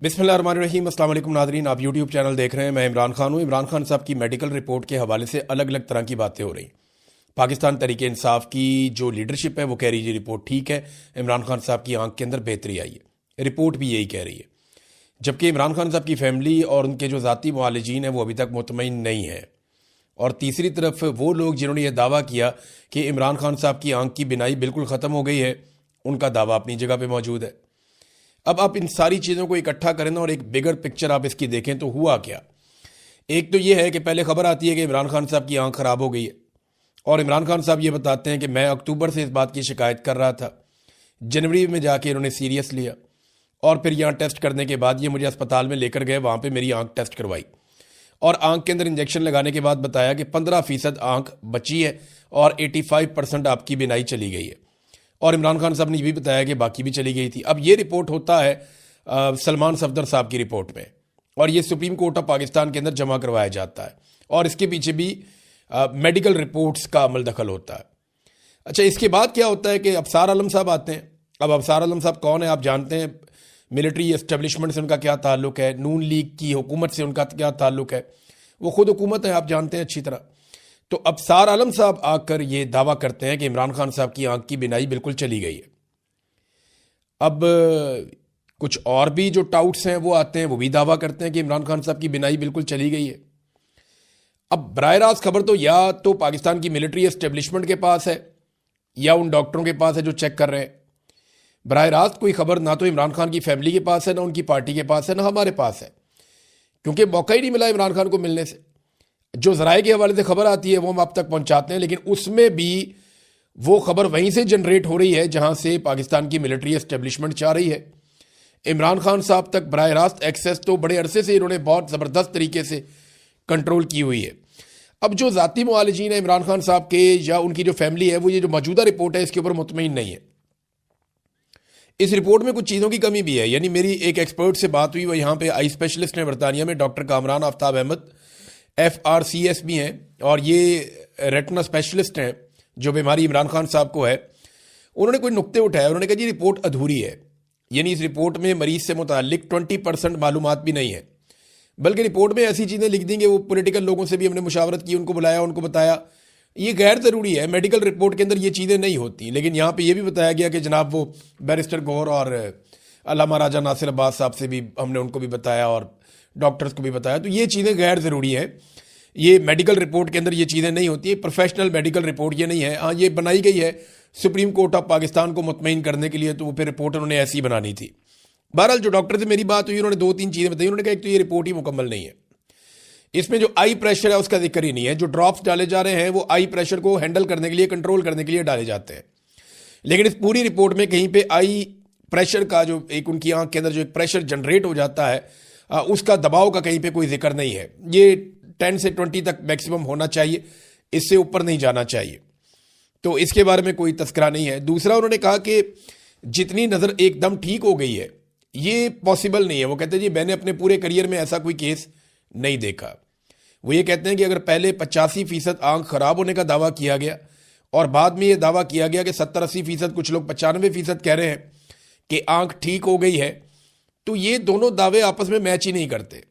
बिस्मिल्लाहिर्रहमानिर्रहीम। अस्सलाम वालेकुम नाज़रीन, आप यूट्यूब चैनल देख रहे हैं। मैं इमरान खान हूँ। इमरान खान साहब की मेडिकल रिपोर्ट के हवाले से अलग अलग तरह की बातें हो रही। पाकिस्तान तहरीक इंसाफ की जो लीडरशिप है वो कह रही है रिपोर्ट ठीक है, इमरान खान साहब की आंख के अंदर बेहतरी आई है। रिपोर्ट भी यही कह रही है, जबकि इमरान खान साहब की फैमिली और उनके जो ज़ाती मुआलिजीन हैं वो अभी तक मुतमईन नहीं है। और तीसरी तरफ वो लोग जिन्होंने ये दावा किया कि इमरान खान साहब की आंख की बिनाई बिल्कुल ख़त्म हो गई है, उनका दावा अपनी जगह पर मौजूद है। अब आप इन सारी चीज़ों को इकट्ठा करें ना और एक बिगर पिक्चर आप इसकी देखें तो हुआ क्या। एक तो ये है कि पहले खबर आती है कि इमरान खान साहब की आंख ख़राब हो गई है, और इमरान खान साहब ये बताते हैं कि मैं अक्टूबर से इस बात की शिकायत कर रहा था, जनवरी में जाके इन्होंने सीरियस लिया और फिर यहाँ टेस्ट करने के बाद ये मुझे अस्पताल में लेकर गए, वहाँ पे मेरी आंख टेस्ट करवाई और आंख के अंदर इंजेक्शन लगाने के बाद बताया कि 15% आंख बची है और 85% आपकी बिनाई चली गई है। और इमरान खान साहब ने ये भी बताया कि बाकी भी चली गई थी। अब ये रिपोर्ट होता है सलमान सफदर साहब की रिपोर्ट में, और ये सुप्रीम कोर्ट ऑफ पाकिस्तान के अंदर जमा करवाया जाता है, और इसके पीछे भी मेडिकल रिपोर्ट्स का अमल दखल होता है। अच्छा, इसके बाद क्या होता है कि अफसार आलम साहब आते हैं। अब अफसार आलम साहब कौन है आप जानते हैं, मिलिट्री एस्टेब्लिशमेंट से उनका क्या ताल्लुक है, नून लीग की हुकूमत से उनका क्या ताल्लुक है, वो खुद हुकूमत है, आप जानते हैं अच्छी तरह। तो अफसार आलम साहब आकर ये दावा करते हैं कि इमरान खान साहब की आंख की बिनाई बिल्कुल चली गई है। अब कुछ और भी जो टाउट्स हैं वो आते हैं, वो भी दावा करते हैं कि इमरान खान साहब की बिनाई बिल्कुल चली गई है। अब बराह रास्त खबर तो या तो पाकिस्तान की मिलिट्री एस्टेब्लिशमेंट के पास है या उन डॉक्टरों के पास है जो चेक कर रहे हैं। बराह रास्त कोई खबर ना तो इमरान खान की फैमिली के पास है, ना उनकी पार्टी के पास है, ना हमारे पास है, क्योंकि मौका ही नहीं मिला इमरान खान को मिलने से। जो ज़राए के हवाले से खबर आती है वो हम आप तक पहुंचाते हैं, लेकिन उसमें भी वो खबर वहीं से जनरेट हो रही है जहां से पाकिस्तान की मिलिट्री एस्टेब्लिशमेंट चाह रही है। इमरान खान साहब तक बराह रास्त एक्सेस तो बड़े अरसे से इन्होंने बहुत ज़बरदस्त तरीके से कंट्रोल की हुई है। अब जो ज़ाती मुआलिजीन है इमरान खान साहब के या उनकी जो फैमिली है, वो ये जो मौजूदा रिपोर्ट है इसके ऊपर मुतमईन नहीं है। इस रिपोर्ट में कुछ चीज़ों की कमी भी है। यानी मेरी एक एक्सपर्ट से बात हुई, वो यहाँ पे आई स्पेशलिस्ट हैं बरतानिया में, डॉक्टर कामरान आफ्ताब अहमद, FRCS भी हैं, और ये रेटिना स्पेशलिस्ट हैं जो बीमारी इमरान खान साहब को है। उन्होंने कोई नुक्ते उठाए, उन्होंने कहा जी रिपोर्ट अधूरी है। यानी इस रिपोर्ट में मरीज से मुतालिक 20% मालूमात भी नहीं है, बल्कि रिपोर्ट में ऐसी चीज़ें लिख देंगे। वो पॉलिटिकल लोगों से भी हमने मुशावरत की, उनको बुलाया, उनको बताया ये गैर ज़रूरी है, मेडिकल रिपोर्ट के अंदर ये चीज़ें नहीं होती। लेकिन यहाँ पे ये भी बताया गया कि जनाब वो बैरिस्टर गौर और अल्लामा राजा नासिर अब्बास साहब से भी हमने उनको भी बताया और डॉक्टर्स को भी बताया, तो ये चीज़ें गैर ज़रूरी हैं। ये मेडिकल रिपोर्ट के अंदर ये चीज़ें नहीं होती है, प्रोफेशनल मेडिकल रिपोर्ट ये नहीं है। हाँ, ये बनाई गई है सुप्रीम कोर्ट ऑफ पाकिस्तान को मुतमईन करने के लिए, तो वो फिर रिपोर्ट उन्होंने ऐसी बनानी थी। बहरहाल जो डॉक्टर से मेरी बात हुई, उन्होंने 2-3 चीज़ें बताई। उन्होंने कहा एक तो ये रिपोर्ट ही मुकम्मल नहीं है, इसमें जो आई प्रेशर है उसका जिक्र ही नहीं है। जो ड्रॉप्स डाले जा रहे हैं वो आई प्रेशर को हैंडल करने के लिए, कंट्रोल करने के लिए डाले जाते हैं, लेकिन इस पूरी रिपोर्ट में कहीं पे आई प्रेशर का जो एक उनकी आंख के अंदर जो एक प्रेशर जनरेट हो जाता है उसका दबाव का कहीं पे कोई जिक्र नहीं है। ये 10 से 20 तक मैक्सिमम होना चाहिए, इससे ऊपर नहीं जाना चाहिए, तो इसके बारे में कोई तस्करा नहीं है। दूसरा, उन्होंने कहा कि जितनी नज़र एकदम ठीक हो गई है ये पॉसिबल नहीं है। वो कहते हैं जी मैंने अपने पूरे करियर में ऐसा कोई केस नहीं देखा। वो ये कहते हैं कि अगर पहले 85% आंख खराब होने का दावा किया गया और बाद में ये दावा किया गया कि 70-80%, कुछ लोग 95% कह रहे हैं कि आंख ठीक हो गई है, तो ये दोनों दावे आपस में मैच ही नहीं करते।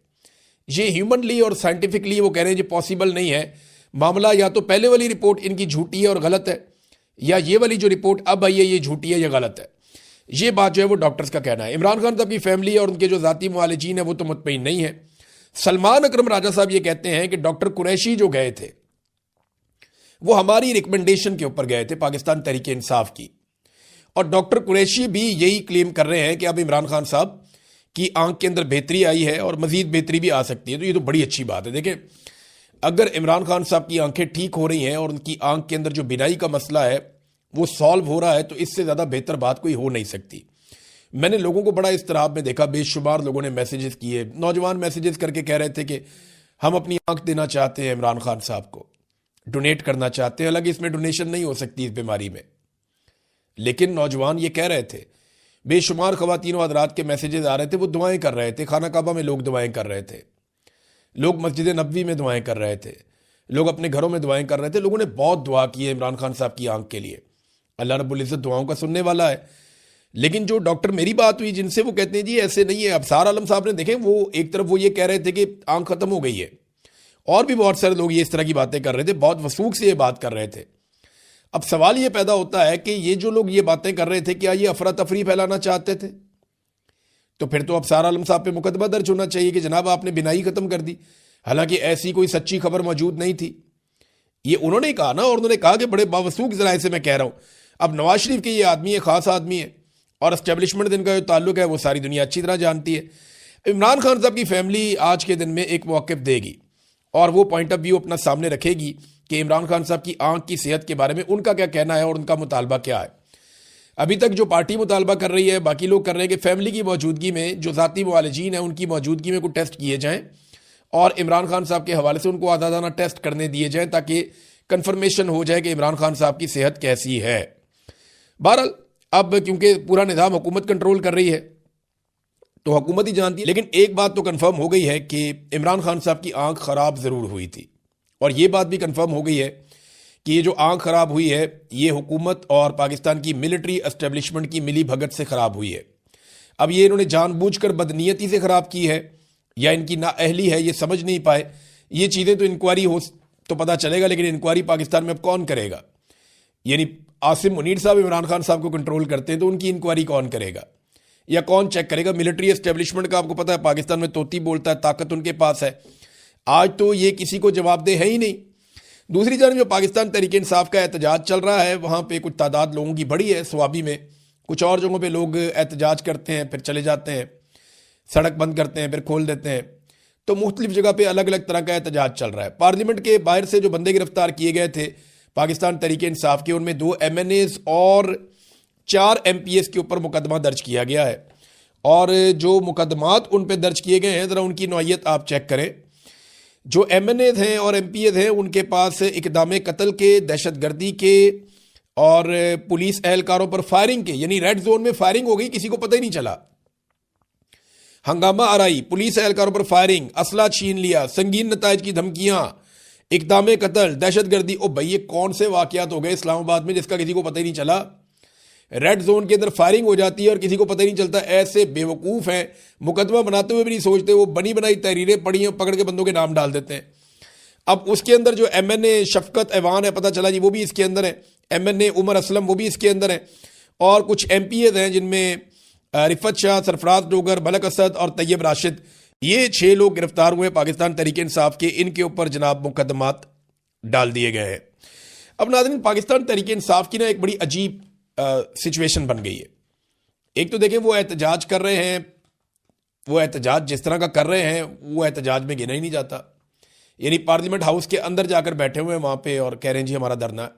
ये ह्यूमनली और साइंटिफिकली वो कह रहे हैं जी पॉसिबल नहीं है। मामला या तो पहले वाली रिपोर्ट इनकी झूठी है और गलत है, या ये वाली जो रिपोर्ट अब आई है ये झूठी है या गलत है। ये बात जो है वो डॉक्टर्स का कहना है। इमरान खान साहब की फैमिली और उनके जो ज़ाती मुआलिजीन है वो तो मुतमईन नहीं है। सलमान अकरम राजा साहब ये कहते हैं कि डॉक्टर कुरैशी जो गए थे वो हमारी रिकमेंडेशन के ऊपर गए थे, पाकिस्तान तहरीक इंसाफ की, और डॉक्टर कुरैशी भी यही क्लेम कर रहे हैं कि अब इमरान खान साहब की आंख के अंदर बेहतरी आई है और मजीद बेहतरी भी आ सकती है। तो ये तो बड़ी अच्छी बात है। देखें, अगर इमरान खान साहब की आंखें ठीक हो रही हैं और उनकी आंख के अंदर जो बिनाई का मसला है वो सॉल्व हो रहा है, तो इससे ज़्यादा बेहतर बात कोई हो नहीं सकती। मैंने लोगों को बड़ा इस्तराब में देखा, बेशुमार लोगों ने मैसेजेस किए, नौजवान मैसेजेस करके कह रहे थे कि हम अपनी आंख देना चाहते हैं इमरान खान साहब को, डोनेट करना चाहते हैं। हालांकि इसमें डोनेशन नहीं हो सकती इस बीमारी में, लेकिन नौजवान ये कह रहे थे। बेशुमार ख़वातीन और हज़रात के मैसेजेस आ रहे थे, वो दुआएं कर रहे थे। खाना काबा में लोग दुआएं कर रहे थे, लोग मस्जिद नबवी में दुआएं कर रहे थे, लोग अपने घरों में दुआएं कर रहे थे। लोगों ने बहुत दुआ की है इमरान खान साहब की आंख के लिए। अल्लाह रब्बुल इज़्ज़त दुआओं का सुनने वाला है। लेकिन जो डॉक्टर मेरी बात हुई जिनसे, वो कहते हैं जी ऐसे नहीं है। अबसार आलम साहब ने देखें, वो एक तरफ वो ये कह रहे थे कि आंख खत्म हो गई है, और भी बहुत सारे लोग ये इस तरह की बातें कर रहे थे, बहुत वसूख से ये बात कर रहे थे। अब सवाल ये पैदा होता है कि ये जो लोग ये बातें कर रहे थे, क्या ये अफरा तफरी फैलाना चाहते थे? तो फिर तो अबसार आलम साहब पे मुकदमा दर्ज होना चाहिए कि जनाब आपने बिनाई खत्म कर दी, हालांकि ऐसी कोई सच्ची खबर मौजूद नहीं थी। ये उन्होंने कहा ना, और उन्होंने कहा कि बड़े बावसूख जराए से मैं कह रहा हूं। अब नवाज शरीफ के ये आदमी है, खास आदमी है, और एस्टेब्लिशमेंट दिन का जो ताल्लुक है वो सारी दुनिया अच्छी तरह जानती है। इमरान खान साहब की फैमिली आज के दिन में एक मौक़िफ़ देगी और वो पॉइंट ऑफ व्यू अपना सामने रखेगी कि इमरान खान साहब की आंख की सेहत के बारे में उनका क्या कहना है और उनका मुतालबा क्या है। अभी तक जो पार्टी मुतालबा कर रही है, बाकी लोग कर रहे हैं कि फैमिली की मौजूदगी में जो ज़ाती मुआलजीन हैं उनकी मौजूदगी में कुछ टेस्ट किए जाएँ और इमरान खान साहब के हवाले से उनको आज़ादाना टेस्ट करने दिए जाएँ ताकि कन्फर्मेशन हो जाए कि इमरान खान साहब की सेहत कैसी है। बहरहाल अब क्योंकि पूरा निज़ाम हुकूमत कंट्रोल कर रही है तो हुकूमत ही जानती है, लेकिन एक बात तो कंफर्म हो गई है कि इमरान खान साहब की आंख ख़राब ज़रूर हुई थी, और ये बात भी कंफर्म हो गई है कि ये जो आंख ख़राब हुई है ये हुकूमत और पाकिस्तान की मिलिट्री एस्टेब्लिशमेंट की मिली भगत से ख़राब हुई है। अब ये इन्होंने जानबूझकर बदनीयती से ख़राब की है या इनकी नाअहली है, ये समझ नहीं पाए। ये चीज़ें तो इंक्वायरी हो तो पता चलेगा, लेकिन इंक्वायरी पाकिस्तान में अब कौन करेगा? यानी आसिम मुनीर साहब इमरान खान साहब को कंट्रोल करते हैं तो उनकी इंक्वायरी कौन करेगा या कौन चेक करेगा? मिलिट्री एस्टेब्लिशमेंट का आपको पता है पाकिस्तान में तोती बोलता है, ताकत उनके पास है। आज तो ये किसी को जवाबदेह है ही नहीं। दूसरी जानब जो पाकिस्तान तहरीक इंसाफ का एहतजाज चल रहा है वहाँ पे कुछ तादाद लोगों की बड़ी है स्वाबी में, कुछ और जगहों पे लोग एहतजाज करते हैं फिर चले जाते हैं, सड़क बंद करते हैं फिर खोल देते हैं, तो मुख्तलिफ जगह पे अलग अलग तरह का एहतजाज चल रहा है। पार्लियामेंट के बाहर से जो बंदे गिरफ्तार किए गए थे पाकिस्तान तहरीक इंसाफ के, उनमें 2 MNAs और 4 MPs के ऊपर मुकदमा दर्ज किया गया है। और जो मुकदमात उन पर दर्ज किए गए हैं ज़रा उनकी नौइयत आप चेक करें। जो MNAs हैं और MPs हैं उनके पास इक़दाम कत्ल के, दहशत गर्दी के और पुलिस एहलकारों पर फायरिंग के, यानी रेड जोन में फायरिंग हो गई, किसी को पता ही नहीं चला, हंगामा आराई, पुलिस एहलकारों पर फायरिंग, असला छीन लिया, संगीन नतायज की धमकियां, इक़दाम कत्ल, दहशत गर्दी। ओ भाई ये कौन से वाक़यात हो गए इस्लामाबाद में जिसका किसी को पता ही नहीं चला? रेड जोन के अंदर फायरिंग हो जाती है और किसी को पता ही नहीं चलता। ऐसे बेवकूफ़ हैं, मुकदमा बनाते हुए भी नहीं सोचते, वो बनी बनाई तहरीरें पढ़ी हैं, पकड़ के बंदों के नाम डाल देते हैं। अब उसके अंदर जो MNA शफकत ऐवान है, पता चला जी वो भी इसके अंदर है, MNA उमर असलम वो भी इसके अंदर है, और कुछ MPs हैं जिनमें रिफत शाह, सरफराज डोगर, मलक असद और तैयब राशिद, ये 6 लोग गिरफ्तार हुए पाकिस्तान तहरीक इंसाफ के। इनके ऊपर जनाब मुकदमात डाल दिए गए हैं। अब नाज़रीन पाकिस्तान तहरीक इंसाफ की ना एक बड़ी अजीब सिचुएशन बन गई है। एक तो देखें वो एहतजाज कर रहे हैं, वो एहतजाज जिस तरह का कर रहे हैं वो एहतजाज में गिना ही नहीं जाता। यानी पार्लियामेंट हाउस के अंदर जाकर बैठे हुए हैं वहाँ पे और कह रहे हैं जी हमारा धरना है।